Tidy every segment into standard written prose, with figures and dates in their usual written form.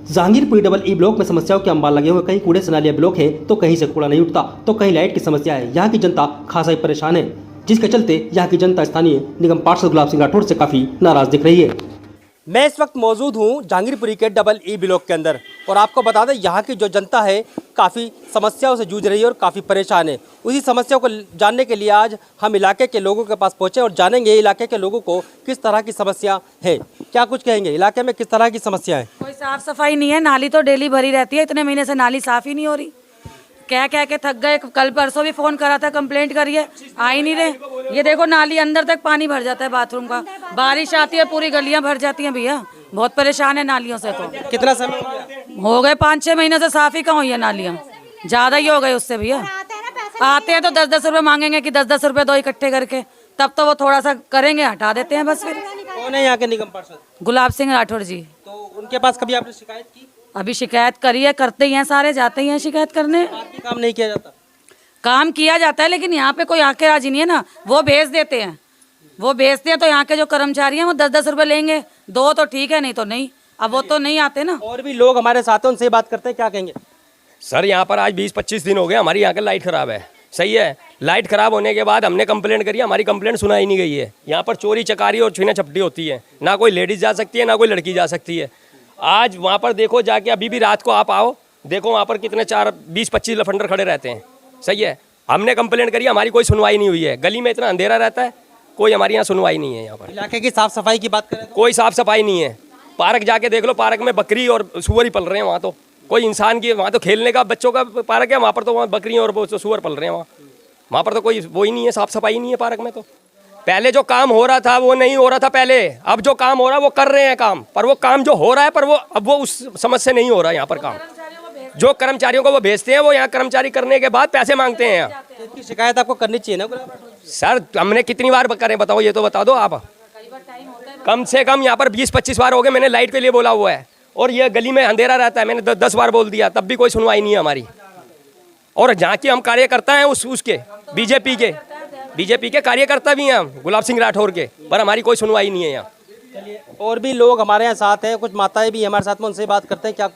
Jahangirpuri double E block में समस्याओं के अंबार लगे हुए, कहीं कूड़े से नालियां ब्लॉक है तो कहीं से कूड़ा नहीं उठता, तो कहीं लाइट की समस्या है। यहाँ की जनता खासा ही परेशान है, जिसके चलते यहाँ की जनता स्थानीय निगम पार्षद गुलाब सिंह राठौर से काफी नाराज दिख रही है। मैं इस वक्त मौजूद हूँ जहांगीरपुरी के डबल ई ब्लॉक के अंदर और आपको बता दें यहाँ की जो जनता है काफ़ी समस्याओं से जूझ रही है और काफ़ी परेशान है। उसी समस्याओं को जानने के लिए आज हम इलाके के लोगों के पास पहुँचे और जानेंगे इलाके के लोगों को किस तरह की समस्या है, क्या कुछ कहेंगे इलाके में किस तरह की समस्या है। कोई साफ सफाई नहीं है, नाली तो डेली भरी रहती है, इतने महीने से नाली साफ ही नहीं हो रही। कह के थक गए, कल परसों भी फोन करा था, कंप्लेंट करिए, आ ही नहीं रहे। ये देखो नाली अंदर तक पानी भर जाता है बाथरूम का, बारिश आती है पूरी गलियां भर जाती हैं भैया, बहुत परेशान है नालियों से। तो कितना समय हो गए 5-6 महीने से साफ ही कहाँ हुई है नालियाँ, ज्यादा ही हो गए उससे भैया। आते हैं तो 10-10 रुपए मांगेंगे कि 10-10 रुपए दो इकट्ठे करके, तब तो वो थोड़ा सा करेंगे, हटा देते हैं बस। फिर कौन है यहाँ के निगम पार्षद? गुलाब सिंह राठौर जी। तो उनके पास कभी आपने शिकायत की? अभी शिकायत करी है, करते ही हैं सारे, जाते ही हैं शिकायत करने। आपकी काम नहीं किया जाता? काम किया जाता है लेकिन यहाँ पे कोई आके राजी नहीं है ना, वो भेज देते हैं, वो भेजते हैं तो यहाँ के जो कर्मचारी हैं वो 10-10 रुपए लेंगे, दो तो ठीक है नहीं तो नहीं, अब वो तो नहीं आते ना। और भी लोग हमारे साथ हैं, उनसे बात करते हैं, क्या कहेंगे। सर यहाँ पर आज 20-25 दिन हो गए हमारी यहाँ की लाइट ख़राब है। सही है, लाइट ख़राब होने के बाद हमने कंप्लेंट करी, हमारी कंप्लेंट सुनाई नहीं गई है। यहाँ पर चोरी चकारी और छीना झपटी होती है, ना कोई लेडीज़ जा सकती है ना कोई लड़की जा सकती है। आज वहाँ पर देखो जाके, अभी भी रात को आप आओ देखो वहाँ पर कितने 20-25 लफंडर खड़े रहते हैं। सही है, हमने कंप्लेंट करी, हमारी कोई सुनवाई नहीं हुई है। गली में इतना अंधेरा रहता है, कोई हमारी यहाँ सुनवाई नहीं है। यहाँ पर इलाके की साफ सफाई की बात करें तो कोई साफ सफाई नहीं है। पार्क जाके देख लो, पार्क में बकरी और सुअर ही पल रहे हैं। वहाँ तो कोई इंसान की, वहाँ तो खेलने का बच्चों का पार्क है, वहाँ पर तो वहाँ बकरी और सुअर पल रहे हैं। वहाँ पर तो कोई वो ही नहीं है, साफ सफाई नहीं है पार्क में। तो पहले जो काम हो रहा था वो नहीं हो रहा था पहले, अब जो काम हो रहा है वो कर रहे हैं काम, पर वो काम जो हो रहा है पर वो अब वो उस समझ से नहीं हो रहा है यहाँ पर काम। जो कर्मचारियों को वो भेजते हैं वो यहाँ कर्मचारी करने के बाद पैसे मांगते हैं यहाँ। इसकी शिकायत आपको करनी चाहिए ना सर, हमने कितनी बार करें बताओ, ये तो बता दो आप। कम से कम यहाँ पर 20-25 बार हो गए मैंने लाइट के लिए बोला हुआ है, और ये गली में अंधेरा रहता है, मैंने 10 बार बोल दिया, तब भी कोई सुनवाई नहीं है हमारी। और जहाँ की हम कार्यकर्ता हैं उसके बीजेपी के कार्यकर्ता भी हैं हम, गुलाब सिंह राठौर के, पर हमारी कोई सुनवाई नहीं है यहाँ। चलिए, और भी लोग हमारे यहाँ साथ हैं, कुछ माताएं भी हमारे साथ में, उनसे बात करते हैं,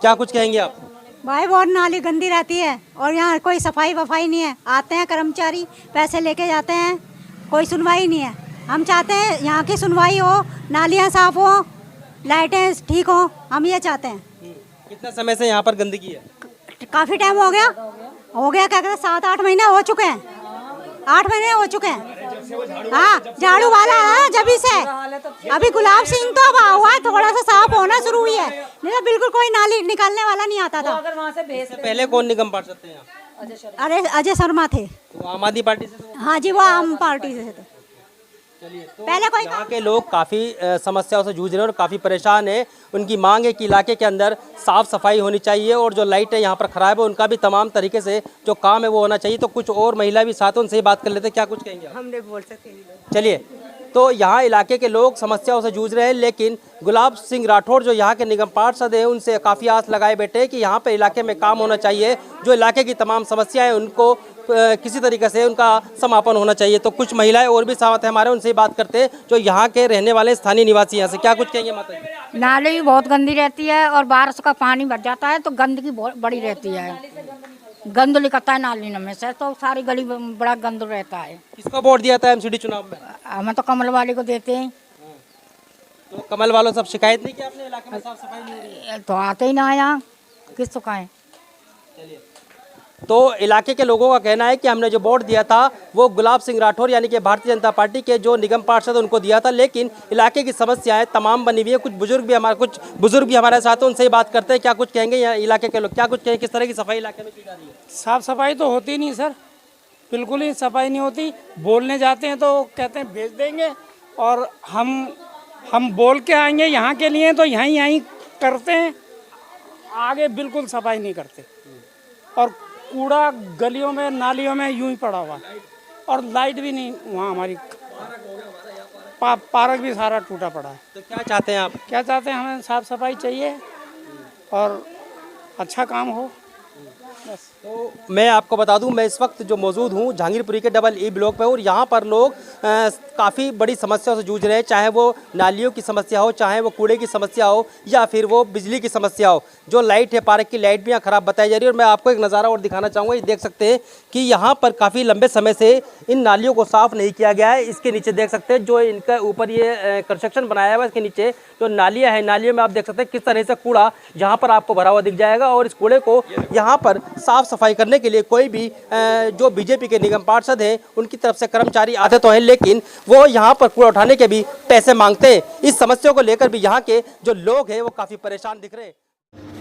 क्या कुछ कहेंगे आप। भाई बहुत नाली गंदी रहती है और यहाँ कोई सफाई वफाई नहीं है, आते हैं कर्मचारी पैसे लेके जाते हैं, कोई सुनवाई नहीं है। हम चाहते हैं यहाँ की सुनवाई हो, नालियाँ साफ हो, लाइटें ठीक हो, हम ये चाहते हैं। कितना समय से यहाँ पर गंदगी है? काफ़ी टाइम हो गया क्या कहते हैं, 7-8 महीने हो चुके हैं, 8 महीने हो चुके हैं। हाँ, झाड़ू वाला है जब से, अभी गुलाब सिंह तो अब हुआ है, थोड़ा सा साफ होना शुरू हुई है, नहीं तो बिल्कुल कोई नाली निकालने वाला नहीं आता था। अगर वहाँ से भेज पहले कौन निगम पार्षद थे यहाँ? अरे अजय शर्मा थे, वो आम आदमी पार्टी से थे? हाँ जी, वो आम पार्टी से थे। पहले कोई यहाँ के लोग काफ़ी समस्याओं से जूझ रहे हैं और काफ़ी परेशान हैं। उनकी मांग है कि इलाके के अंदर साफ़ सफाई होनी चाहिए और जो लाइट है यहाँ पर ख़राब है उनका भी तमाम तरीके से जो काम है वो होना चाहिए। तो कुछ और महिला भी साथ, उनसे ही बात कर लेते हैं, क्या कुछ कहेंगे आप? हम नहीं बोल सकते। चलिए, तो यहाँ इलाके के लोग समस्याओं से जूझ रहे हैं, लेकिन गुलाब सिंह राठौर जो यहाँ के निगम पार्षद हैं उनसे काफ़ी आस लगाए बैठे हैं कि यहाँ पे इलाके में काम होना चाहिए, जो इलाके की तमाम समस्याएं उनको किसी तरीके से उनका समापन होना चाहिए। तो कुछ महिलाएं और भी साथ हैं हमारे, उनसे ही बात करते हैं जो यहाँ के रहने वाले स्थानीय निवासी यहाँ से, क्या कुछ कहेंगे माता जी? नाली भी बहुत गंदी रहती है और बारिश का पानी भर जाता है तो गंदगी बहुत बड़ी रहती है, गंद निकलता है नाली में से, तो सारी गली में बड़ा गंद रहता है। किसको वोट दिया था एमसीडी चुनाव में? हमें तो कमल वाले को देते हैं। तो कमल वालों सब शिकायत नहीं की आपने इलाके में साफ सफाई नहीं हो रही है? तो आते ही ना यहाँ, किस तो कहें। तो इलाके के लोगों का कहना है कि हमने जो वोट दिया था वो गुलाब सिंह राठौर यानी कि भारतीय जनता पार्टी के जो निगम पार्षद उनको दिया था, लेकिन इलाके की समस्याएं तमाम बनी हुई है। कुछ बुजुर्ग भी हमारे साथ हैं, उनसे ही बात करते हैं, क्या कुछ कहेंगे यहाँ इलाके के लोग, क्या कुछ कहेंगे, किस तरह की सफाई इलाके में की जा रही है? साफ सफाई तो होती नहीं सर, बिल्कुल ही सफाई नहीं होती। बोलने जाते हैं तो कहते हैं भेज देंगे, और हम बोल के आएंगे यहाँ के लिए तो यहीं करते हैं, आगे बिल्कुल सफाई नहीं करते। और कूड़ा गलियों में नालियों में यूं ही पड़ा हुआ, और लाइट भी नहीं वहाँ हमारी, पार्क भी सारा टूटा पड़ा है। तो क्या चाहते हैं आप? क्या चाहते हैं, हमें साफ सफाई चाहिए और अच्छा काम हो। तो मैं आपको बता दूं, मैं इस वक्त जो मौजूद हूं जहांगीरपुरी के डबल ई ब्लॉक पे, और यहाँ पर लोग काफ़ी बड़ी समस्याओं से जूझ रहे हैं, चाहे वो नालियों की समस्या हो, चाहे वो कूड़े की समस्या हो, या फिर वो बिजली की समस्या हो। जो लाइट है, पार्क की लाइट भी यहाँ ख़राब बताई जा रही है। और मैं आपको एक नज़ारा और दिखाना चाहूँगा, ये देख सकते हैं कि यहाँ पर काफ़ी लंबे समय से इन नालियों को साफ़ नहीं किया गया है। इसके नीचे देख सकते हैं जो इनका ऊपर ये कंस्ट्रक्शन बनाया हुआ है, इसके नीचे जो नालियाँ हैं, नालियों में आप देख सकते हैं किस तरह से कूड़ा यहाँ पर आपको भरा हुआ दिख जाएगा। और इस कूड़े को यहाँ पर साफ सफाई करने के लिए कोई भी जो बीजेपी के निगम पार्षद हैं उनकी तरफ से कर्मचारी आते तो हैं, लेकिन वो यहाँ पर कूड़ा उठाने के भी पैसे मांगते हैं। इस समस्या को लेकर भी यहाँ के जो लोग हैं वो काफ़ी परेशान दिख रहे हैं।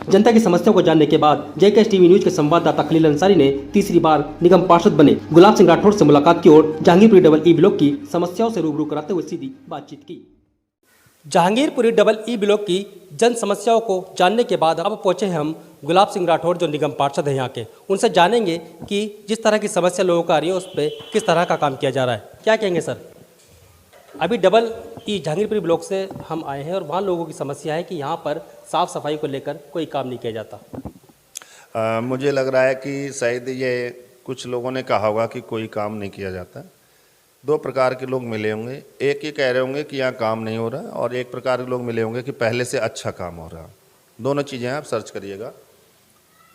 जनता की समस्या को जानने के बाद JKS टीवी न्यूज के संवाददाता खलील अंसारी ने तीसरी बार निगम पार्षद बने गुलाब सिंह राठौड़ से मुलाकात की और जहांगीरपुरी डबल ई ब्लॉक की समस्याओं से रूबरू कराते हुए सीधी बातचीत की। जहांगीरपुरी डबल ई ब्लॉक की जन समस्याओं को जानने के बाद अब पहुंचे हैं हम गुलाब सिंह राठौड़ जो निगम पार्षद हैं यहाँ के। उनसे जानेंगे कि जिस तरह की समस्या लोगों को आ रही है उस पर किस तरह का काम किया जा रहा है। क्या कहेंगे सर? अभी डबल ई जहांगीरपुरी ब्लॉक से हम आए हैं और वहाँ लोगों की समस्या है कि यहाँ पर साफ़ सफाई को लेकर कोई काम नहीं किया जाता। मुझे लग रहा है कि शायद ये कुछ लोगों ने कहा होगा कि कोई काम नहीं किया जाता। दो प्रकार के लोग मिले होंगे, एक ये कह रहे होंगे कि यहाँ काम नहीं हो रहा, और एक प्रकार के लोग मिले होंगे कि पहले से अच्छा काम हो रहा। दोनों चीज़ें आप सर्च करिएगा।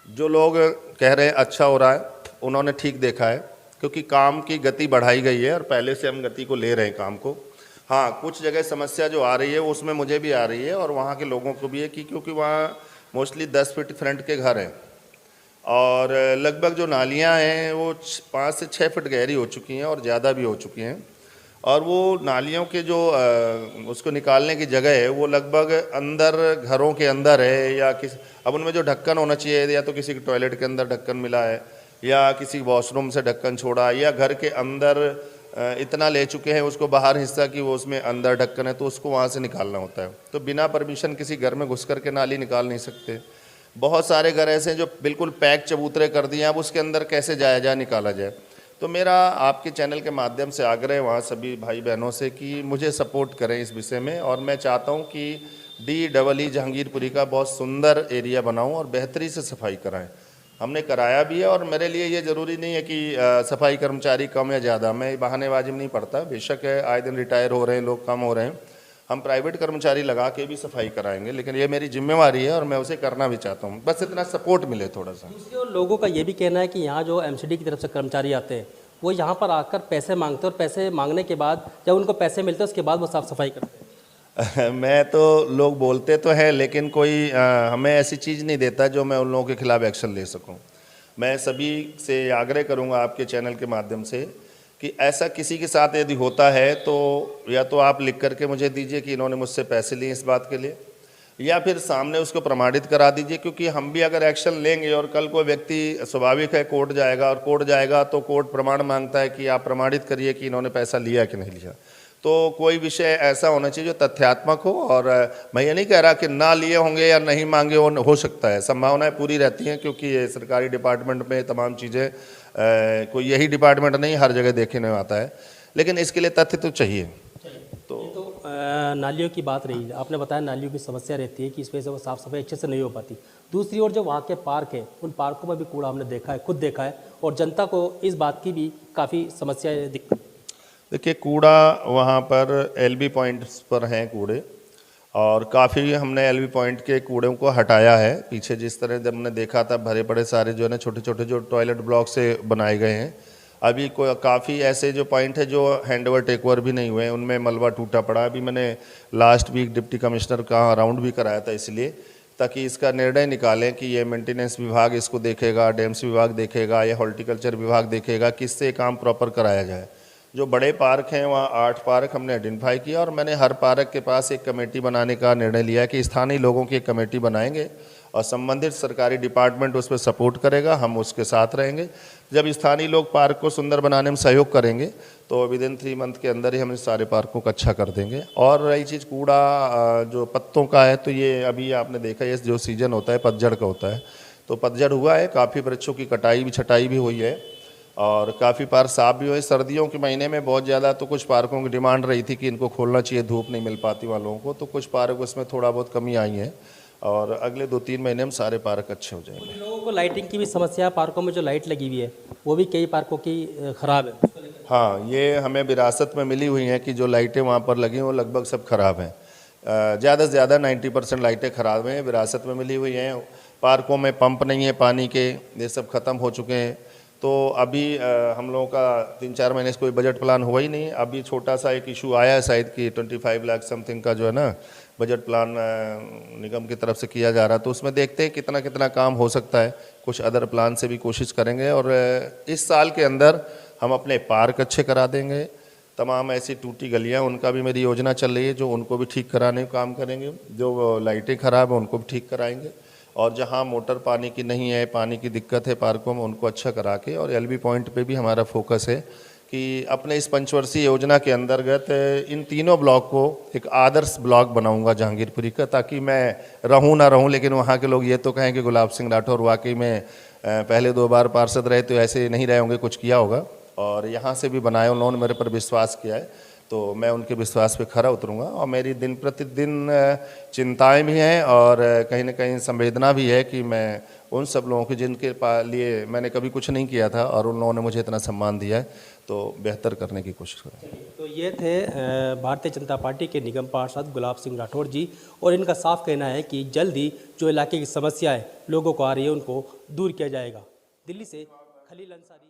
जो लोग कह रहे हैं अच्छा हो रहा है उन्होंने ठीक देखा है, क्योंकि काम की गति बढ़ाई गई है और पहले से हम गति को ले रहे हैं काम को। हाँ, कुछ जगह समस्या जो आ रही है उसमें मुझे भी आ रही है और वहाँ के लोगों को भी है कि क्योंकि वहाँ मोस्टली 10 फीट फ्रंट के घर हैं और लगभग जो नालियाँ हैं वो 5 से 6 फीट गहरी हो चुकी हैं और ज़्यादा भी हो चुकी हैं। और वो नालियों के जो उसको निकालने की जगह है वो लगभग अंदर घरों के अंदर है, या अब उनमें जो ढक्कन होना चाहिए या तो किसी के टॉयलेट के अंदर ढक्कन मिला है या किसी वॉशरूम से ढक्कन छोड़ा, या घर के अंदर इतना ले चुके हैं उसको बाहर हिस्सा कि वो उसमें अंदर ढक्कन है तो उसको वहाँ से निकालना होता है। तो बिना परमिशन किसी घर में घुस करके नाली निकाल नहीं सकते। बहुत सारे घर ऐसे हैं जो बिल्कुल पैक चबूतरे कर दिए, अब उसके अंदर कैसे जाया जाए, निकाला जाए। तो मेरा आपके चैनल के माध्यम से आग्रह है वहाँ सभी भाई बहनों से कि मुझे सपोर्ट करें इस विषय में, और मैं चाहता हूँ कि DEE जहांगीरपुरी का बहुत सुंदर एरिया बनाऊँ और बेहतरी से सफाई कराएँ। हमने कराया भी है और मेरे लिए ये ज़रूरी नहीं है कि सफाई कर्मचारी कम या ज़्यादा, मैं बहानेबाजी में नहीं पड़ता। बेशक है आए दिन रिटायर हो रहे हैं लोग, कम हो रहे हैं, हम प्राइवेट कर्मचारी लगा के भी सफाई कराएंगे, लेकिन ये मेरी जिम्मेवारी है और मैं उसे करना भी चाहता हूँ। बस इतना सपोर्ट मिले थोड़ा सा। दूसरी ओर लोगों का ये भी कहना है कि यहाँ जो MCD की तरफ से कर्मचारी आते हैं वो यहाँ पर आकर पैसे मांगते हैं और पैसे मांगने के बाद जब उनको पैसे मिलते हैं उसके बाद वो साफ़ सफाई करते हैं। मैं तो लोग बोलते तो हैं लेकिन कोई हमें ऐसी चीज़ नहीं देता जो मैं उन लोगों के खिलाफ एक्शन ले सकूं। मैं सभी से आग्रह करूंगा आपके चैनल के माध्यम से कि ऐसा किसी के साथ यदि होता है तो या तो आप लिख करके मुझे दीजिए कि इन्होंने मुझसे पैसे लिए इस बात के लिए, या फिर सामने उसको प्रमाणित करा दीजिए। क्योंकि हम भी अगर एक्शन लेंगे और कल कोई व्यक्ति, स्वाभाविक है कोर्ट जाएगा, और कोर्ट जाएगा तो कोर्ट प्रमाण मांगता है कि आप प्रमाणित करिए कि इन्होंने पैसा लिया कि नहीं लिया। तो कोई विषय ऐसा होना चाहिए जो तथ्यात्मक हो, और मैं ये नहीं कह रहा कि ना लिए होंगे या नहीं मांगे हो सकता है, संभावनाएं पूरी रहती हैं, क्योंकि ये सरकारी डिपार्टमेंट में तमाम चीज़ें कोई यही डिपार्टमेंट नहीं हर जगह देखने में आता है, लेकिन इसके लिए तथ्य तो चाहिए। तो नालियों की बात रही, आपने बताया नालियों की समस्या रहती है कि इस वजह से वो साफ़ सफाई अच्छे से नहीं हो पाती। दूसरी ओर जो वहाँ के पार्क हैं उन पार्कों में भी कूड़ा हमने देखा है, खुद देखा है, और जनता को इस बात की भी काफ़ी समस्याएँ दिखती। देखिए, कूड़ा वहाँ पर LB पॉइंट्स पर हैं कूड़े, और काफ़ी हमने LB पॉइंट के कूड़ों को हटाया है। पीछे जिस तरह जब हमने देखा था भरे पड़े सारे जो है ना छोटे छोटे जो टॉयलेट ब्लॉक से बनाए गए हैं, अभी कोई काफ़ी ऐसे जो पॉइंट है जो हैंडओवर टेक ओवर भी नहीं हुए हैं, उनमें मलबा टूटा पड़ा। अभी मैंने लास्ट वीक डिप्टी कमिश्नर का राउंड भी कराया था इसलिए, ताकि इसका निर्णय निकालें कि ये मेंटेनेंस विभाग इसको देखेगा, डैम्स विभाग देखेगा या हॉर्टिकल्चर विभाग देखेगा, किससे काम प्रॉपर कराया जाए। जो बड़े पार्क हैं वहाँ 8 पार्क हमने आइडेंटिफाई किया, और मैंने हर पार्क के पास एक कमेटी बनाने का निर्णय लिया है कि स्थानीय लोगों की एक कमेटी बनाएंगे और संबंधित सरकारी डिपार्टमेंट उस पर सपोर्ट करेगा, हम उसके साथ रहेंगे। जब स्थानीय लोग पार्क को सुंदर बनाने में सहयोग करेंगे तो विदिन 3 मंथ के अंदर ही हम इस सारे पार्कों को अच्छा कर देंगे। और रही चीज़ कूड़ा जो पत्तों का है, तो ये अभी आपने देखा ये जो सीजन होता है पतझड़ का होता है, तो पतझड़ हुआ है, काफ़ी वृक्षों की कटाई भी छटाई भी हुई है और काफ़ी पार्क साफ भी हुए। सर्दियों के महीने में बहुत ज़्यादा तो कुछ पार्कों की डिमांड रही थी कि इनको खोलना चाहिए, धूप नहीं मिल पाती वहाँ लोगों को, तो कुछ पार्क उसमें थोड़ा बहुत कमी आई है। और अगले 2-3 महीने में सारे पार्क अच्छे हो जाएंगे। लोगों को लाइटिंग की भी समस्या है, पार्कों में जो लाइट लगी हुई है वो भी कई पार्कों की खराब है। हाँ, ये हमें विरासत में मिली हुई हैं कि जो लाइटें वहाँ पर लगी हैं वो लगभग सब खराब हैं। ज़्यादा से ज़्यादा 90% लाइटें ख़राब हैं, विरासत में मिली हुई हैं। पार्कों में पंप नहीं है पानी के, ये सब ख़त्म हो चुके हैं। तो अभी हम लोगों का 3-4 महीने से कोई बजट प्लान हुआ ही नहीं। अभी छोटा सा एक इशू आया है शायद कि 25 लाख समथिंग का जो है ना बजट प्लान निगम की तरफ से किया जा रहा है, तो उसमें देखते हैं कितना कितना काम हो सकता है। कुछ अदर प्लान से भी कोशिश करेंगे और इस साल के अंदर हम अपने पार्क अच्छे करा देंगे। तमाम ऐसी टूटी गलियां उनका भी मेरी योजना चल रही है, जो उनको भी ठीक कराने का काम करेंगे। जो लाइटें ख़राब हैं उनको भी ठीक कराएंगे और जहां मोटर पानी की नहीं है, पानी की दिक्कत है पार्कों में, उनको अच्छा करा के, और एलबी पॉइंट पे भी हमारा फोकस है कि अपने इस पंचवर्षीय योजना के अंतर्गत इन तीनों ब्लॉक को एक आदर्श ब्लॉक बनाऊंगा जहांगीरपुरी का, ताकि मैं रहूं ना रहूं लेकिन वहाँ के लोग ये तो कहें कि गुलाब सिंह राठौर वाकई में पहले 2 बार पार्षद रहे तो ऐसे नहीं रहे होंगे, कुछ किया होगा। और यहाँ से भी बनाए, उन्होंने मेरे पर विश्वास किया है, तो मैं उनके विश्वास पे खरा उतरूंगा। और मेरी दिन प्रतिदिन चिंताएं भी हैं और कहीं ना कहीं संवेदना भी है कि मैं उन सब लोगों के जिनके लिए मैंने कभी कुछ नहीं किया था और उन लोगों ने मुझे इतना सम्मान दिया है, तो बेहतर करने की कोशिश करेंगे। तो ये थे भारतीय जनता पार्टी के निगम पार्षद गुलाब सिंह राठौर जी, और इनका साफ कहना है कि जल्द ही जो इलाके की समस्याएं लोगों को आ रही है उनको दूर किया जाएगा। दिल्ली से खलील अंसारी।